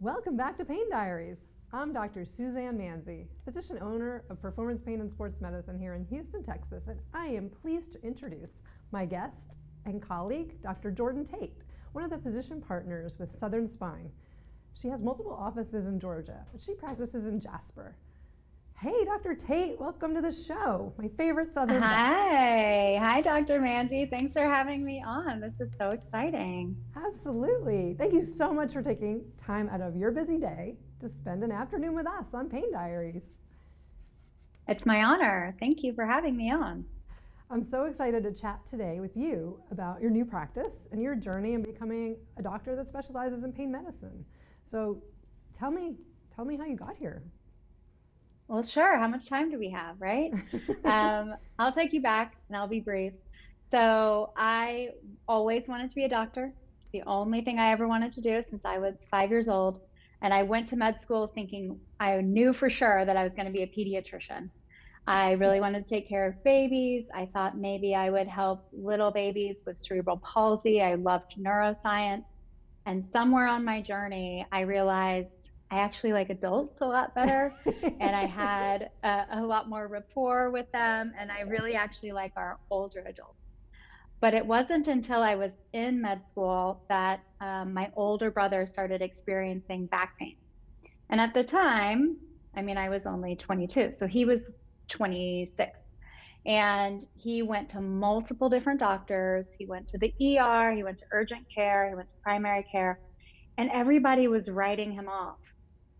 Welcome back to Pain Diaries. I'm Dr. Suzanne Manzi, physician owner of Performance Pain and Sports Medicine here in Houston, Texas, and I am pleased to introduce my guest and colleague, Dr. Jordan Tate, one of the physician partners with Southern Spine. She has multiple offices in Georgia, but she practices in Jasper. Hey, Dr. Tate, welcome to the show. My favorite Southern. Hi, Dr. Manzi. Thanks for having me on. This is so exciting. Absolutely. Thank you so much for taking time out of your busy day to spend an afternoon with us on Pain Diaries. It's my honor. Thank you for having me on. I'm so excited to chat today with you about your new practice and your journey in becoming a doctor that specializes in pain medicine. So tell me how you got here. Well, sure. How much time do we have, right? I'll take you back and I'll be brief. So I always wanted to be a doctor. The only thing I ever wanted to do since I was 5 years old. And I went to med school thinking I knew for sure that I was going to be a pediatrician. I really wanted to take care of babies. I thought maybe I would help little babies with cerebral palsy. I loved neuroscience. And somewhere on my journey, I realized I actually like adults a lot better. And I had a lot more rapport with them. And I really actually like our older adults. But it wasn't until I was in med school that my older brother started experiencing back pain. And at the time, I was only 22, so he was 26. And he went to multiple different doctors. He went to the ER, he went to urgent care, he went to primary care, and everybody was writing him off.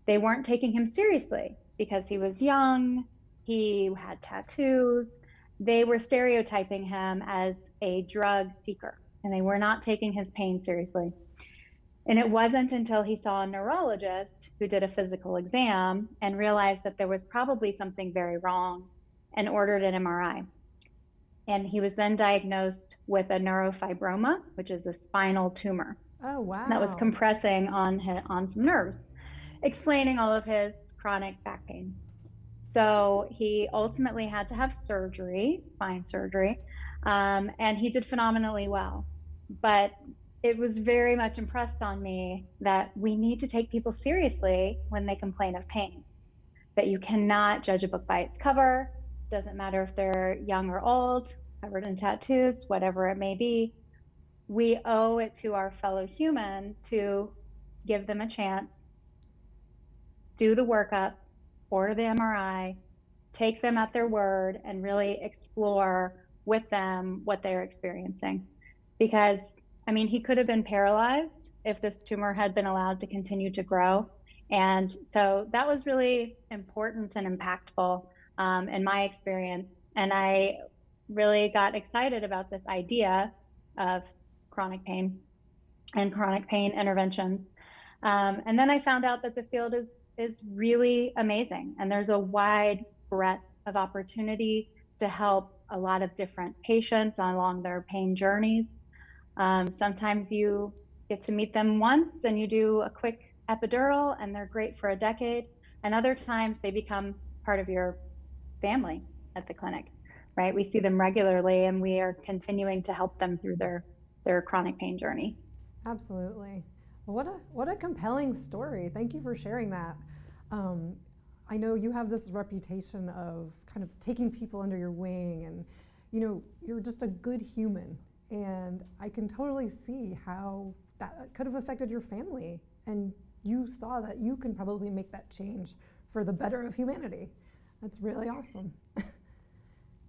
They weren't taking him seriously because he was young, he had tattoos. They were stereotyping him as a drug seeker, and they were not taking his pain seriously. And it wasn't until he saw a neurologist who did a physical exam and realized that there was probably something very wrong and ordered an MRI. And he was then diagnosed with a neurofibroma, which is a spinal tumor. Oh, wow. That was compressing on some nerves, explaining all of his chronic back pain. So he ultimately had to have surgery, spine surgery, and he did phenomenally well. But it was very much impressed on me that we need to take people seriously when they complain of pain, that you cannot judge a book by its cover. Doesn't matter if they're young or old, covered in tattoos, whatever it may be. We owe it to our fellow human to give them a chance, do the workup, order the MRI, take them at their word, and really explore with them what they're experiencing. Because, he could have been paralyzed if this tumor had been allowed to continue to grow. And so that was really important and impactful in my experience. And I really got excited about this idea of chronic pain and chronic pain interventions. And then I found out that the field is really amazing. And there's a wide breadth of opportunity to help a lot of different patients along their pain journeys. Sometimes you get to meet them once and you do a quick epidural and they're great for a decade. And other times they become part of your family at the clinic, right? We see them regularly and we are continuing to help them through their chronic pain journey. Absolutely. What a compelling story. Thank you for sharing that. I know you have this reputation of kind of taking people under your wing and, you're just a good human. And I can totally see how that could have affected your family. And you saw that you can probably make that change for the better of humanity. That's really awesome.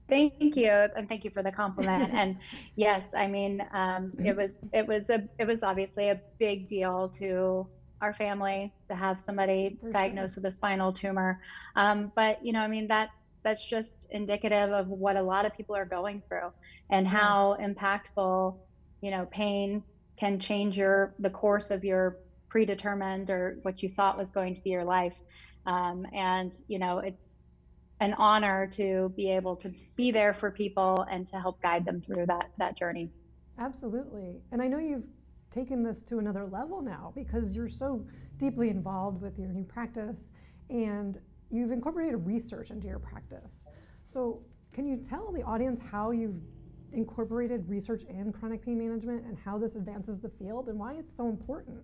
Thank you, and thank you for the compliment. And yes, it was obviously a big deal to our family to have somebody diagnosed with a spinal tumor. But that's just indicative of what a lot of people are going through and how impactful, pain can change the course of your predetermined or what you thought was going to be your life. It's an honor to be able to be there for people and to help guide them through that journey. Absolutely. And I know you've taken this to another level now because you're so deeply involved with your new practice and you've incorporated research into your practice. So can you tell the audience how you've incorporated research in chronic pain management and how this advances the field and why it's so important?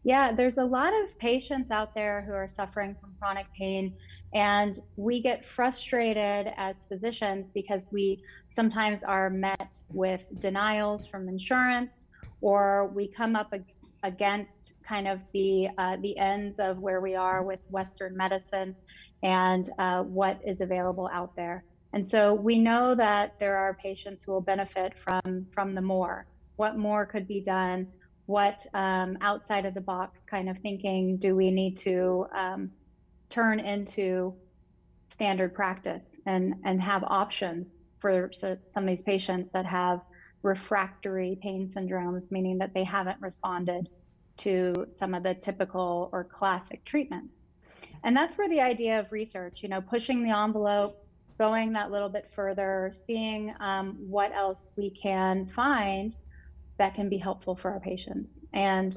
Yeah, there's a lot of patients out there who are suffering from chronic pain, and we get frustrated as physicians because we sometimes are met with denials from insurance, or we come up against kind of the ends of where we are with Western medicine and what is available out there. And so we know that there are patients who will benefit from the more. What more could be done? What outside of the box kind of thinking do we need to turn into standard practice and have options for some of these patients that have refractory pain syndromes, meaning that they haven't responded to some of the typical or classic treatments. And that's where the idea of research, pushing the envelope, going that little bit further, seeing what else we can find that can be helpful for our patients. And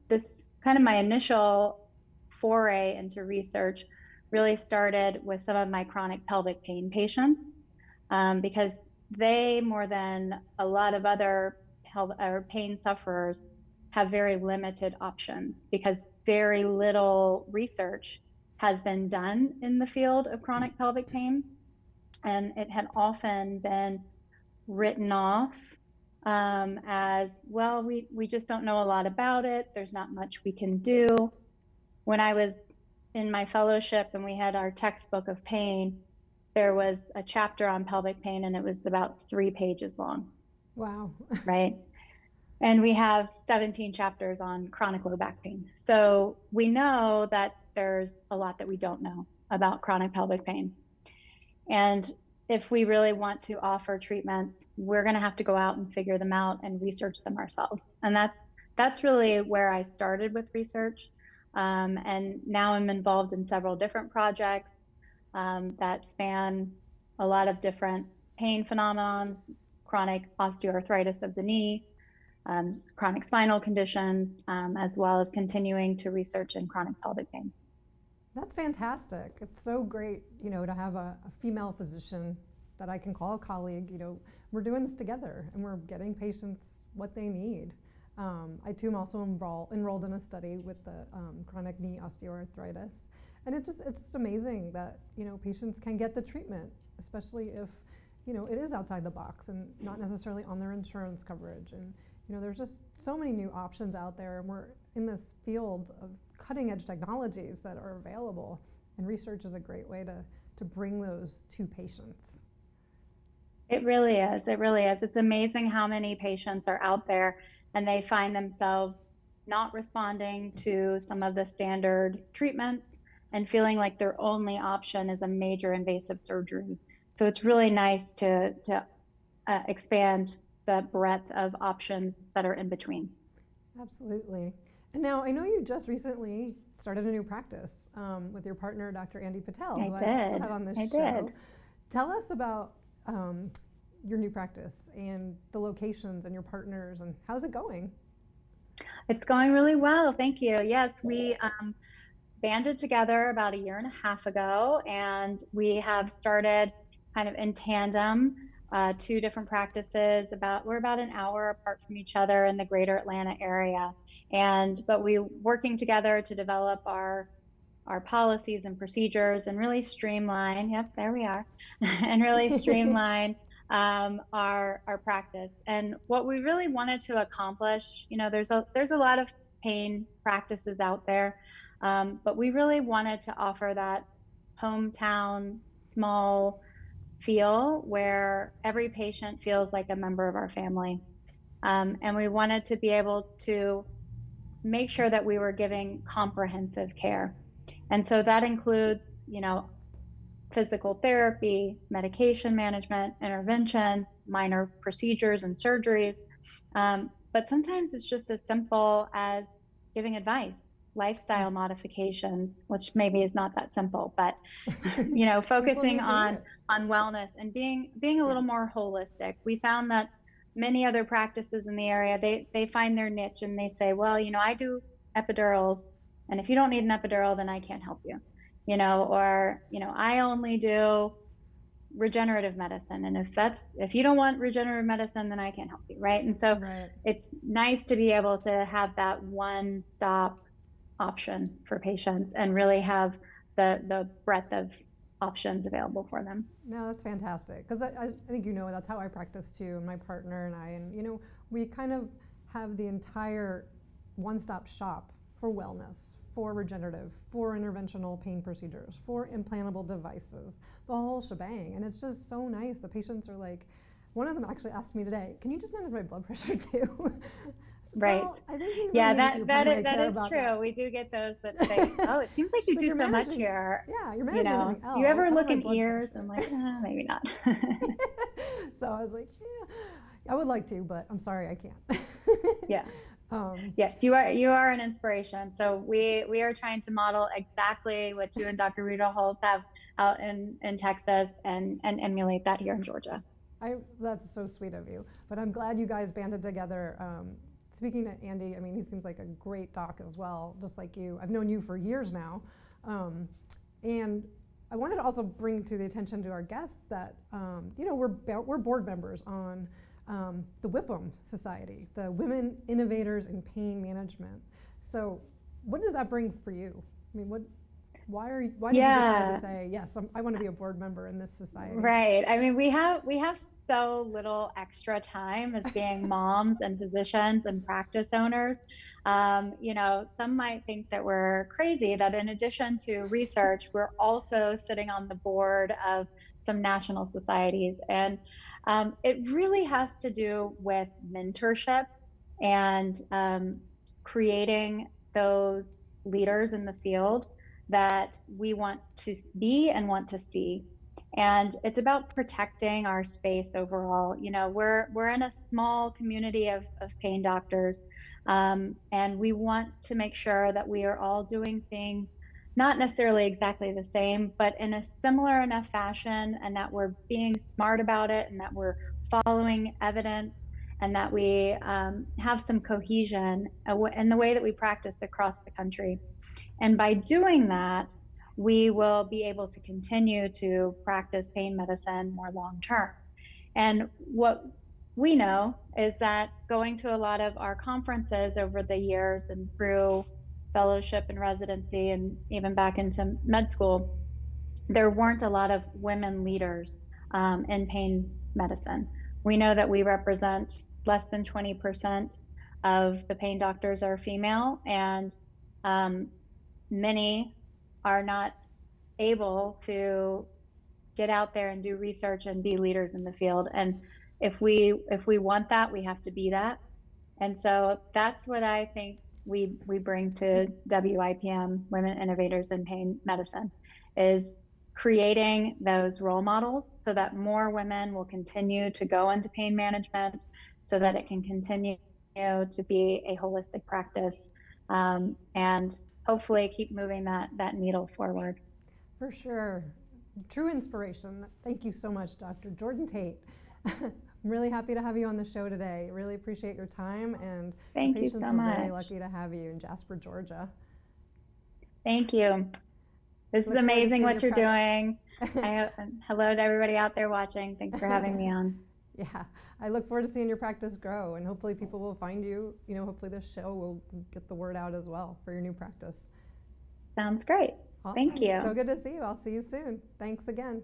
this kind of my initial foray into research really started with some of my chronic pelvic pain patients, because they, more than a lot of other pain sufferers, have very limited options because very little research has been done in the field of chronic pelvic pain. And it had often been written off as, well, we just don't know a lot about it. There's not much we can do. When I was in my fellowship and we had our textbook of pain, there was a chapter on pelvic pain and it was about 3 pages long. Wow. Right. And we have 17 chapters on chronic low back pain. So we know that there's a lot that we don't know about chronic pelvic pain. And if we really want to offer treatments, we're going to have to go out and figure them out and research them ourselves. And that's really where I started with research. And now I'm involved in several different projects that span a lot of different pain phenomenons, chronic osteoarthritis of the knee, chronic spinal conditions, as well as continuing to research in chronic pelvic pain. That's fantastic. It's so great, to have a female physician that I can call a colleague. We're doing this together and we're getting patients what they need. I too am also enrolled in a study with the chronic knee osteoarthritis. And it's just amazing that, patients can get the treatment, especially if, it is outside the box and not necessarily on their insurance coverage. And, there's just so many new options out there, and we're in this field of cutting edge technologies that are available, and research is a great way to bring those to patients. It really is. It really is. It's amazing how many patients are out there and they find themselves not responding to some of the standard treatments and feeling like their only option is a major invasive surgery. So it's really nice to expand the breadth of options that are in between. Absolutely. And now I know you just recently started a new practice with your partner, Dr. Andy Patel, who I also had on this show. Did. Tell us about your new practice and the locations and your partners, and how's it going? It's going really well. Thank you. Yes, we banded together about 1.5 years ago, and we have started kind of in tandem 2 different practices. We're about an hour apart from each other in the greater Atlanta area. But we working together to develop our policies and procedures and really streamline, yep, there we are, and really streamline our practice. And what we really wanted to accomplish, there's a lot of pain practices out there, but we really wanted to offer that hometown, small feel where every patient feels like a member of our family. And we wanted to be able to make sure that we were giving comprehensive care. And so that includes, physical therapy, medication management, interventions, minor procedures and surgeries. But sometimes it's just as simple as giving advice, lifestyle modifications, which maybe is not that simple, but focusing on wellness and being a little more holistic. We found that many other practices in the area, they find their niche and they say, well, I do epidurals, and if you don't need an epidural, then I can't help you. Or I only do regenerative medicine. And if you don't want regenerative medicine, then I can't help you, right? And so Right. it's nice to be able to have that one-stop option for patients and really have the breadth of options available for them. No, that's fantastic. Because I think that's how I practice too, and my partner and I. And we kind of have the entire one-stop shop for wellness, for regenerative, for interventional pain procedures, for implantable devices, the whole shebang. And it's just so nice. The patients are like, one of them actually asked me today, can you just manage my blood pressure too? Right. Well, I think you Yeah, really that is about true. that. We do get those that say, "Oh, it seems like you She's do you're so much managing, here." yeah, you're managing everything else. Do you ever How about look my in blood ears? pressure? I'm like, maybe not. So I was like, yeah, I would like to, but I'm sorry, I can't. Yeah. Yes, you are an inspiration. So we are trying to model exactly what you and Dr. Rita Holt have out in Texas and emulate that here in Georgia. That's so sweet of you. But I'm glad you guys banded together. Speaking to Andy, I mean, he seems like a great doc as well, just like you. I've known you for years now. And I wanted to also bring to the attention to our guests that, we're board members on the WIPM Society, the Women Innovators in Pain Management. So what does that bring for you? I mean, why did you decide to say, yes, I want to be a board member in this society? Right. I mean, we have so little extra time as being moms and physicians and practice owners. Some might think that we're crazy, that in addition to research, we're also sitting on the board of some national societies. And it really has to do with mentorship and creating those leaders in the field that we want to be and want to see. And it's about protecting our space overall. We're in a small community of pain doctors, and we want to make sure that we are all doing things not necessarily exactly the same, but in a similar enough fashion, and that we're being smart about it, and that we're following evidence, and that we have some cohesion in the way that we practice across the country. And by doing that, we will be able to continue to practice pain medicine more long term. And what we know is that going to a lot of our conferences over the years and through fellowship and residency and even back into med school, there weren't a lot of women leaders in pain medicine. We know that we represent less than 20% of the pain doctors are female, and many are not able to get out there and do research and be leaders in the field. And if we want that, we have to be that. And so that's what I think we bring to WIPM, Women Innovators in Pain Medicine, is creating those role models so that more women will continue to go into pain management, so that it can continue to be a holistic practice, and hopefully keep moving that needle forward. For sure. True inspiration. Thank you so much, Dr. Jordan Tate. I'm really happy to have you on the show today. Really appreciate your time, and thank you so much. We're very lucky to have you in Jasper, Georgia. Thank you. This is amazing what you're doing. Hello to everybody out there watching. Thanks for having me on. Yeah, I look forward to seeing your practice grow, and hopefully people will find you. Hopefully this show will get the word out as well for your new practice. Sounds great. Awesome. Thank you. So good to see you. I'll see you soon. Thanks again.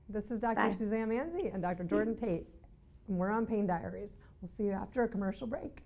This is Dr. Bye. Suzanne Manzi and Dr. Jordan Tate, and we're on Pain Diaries. We'll see you after a commercial break.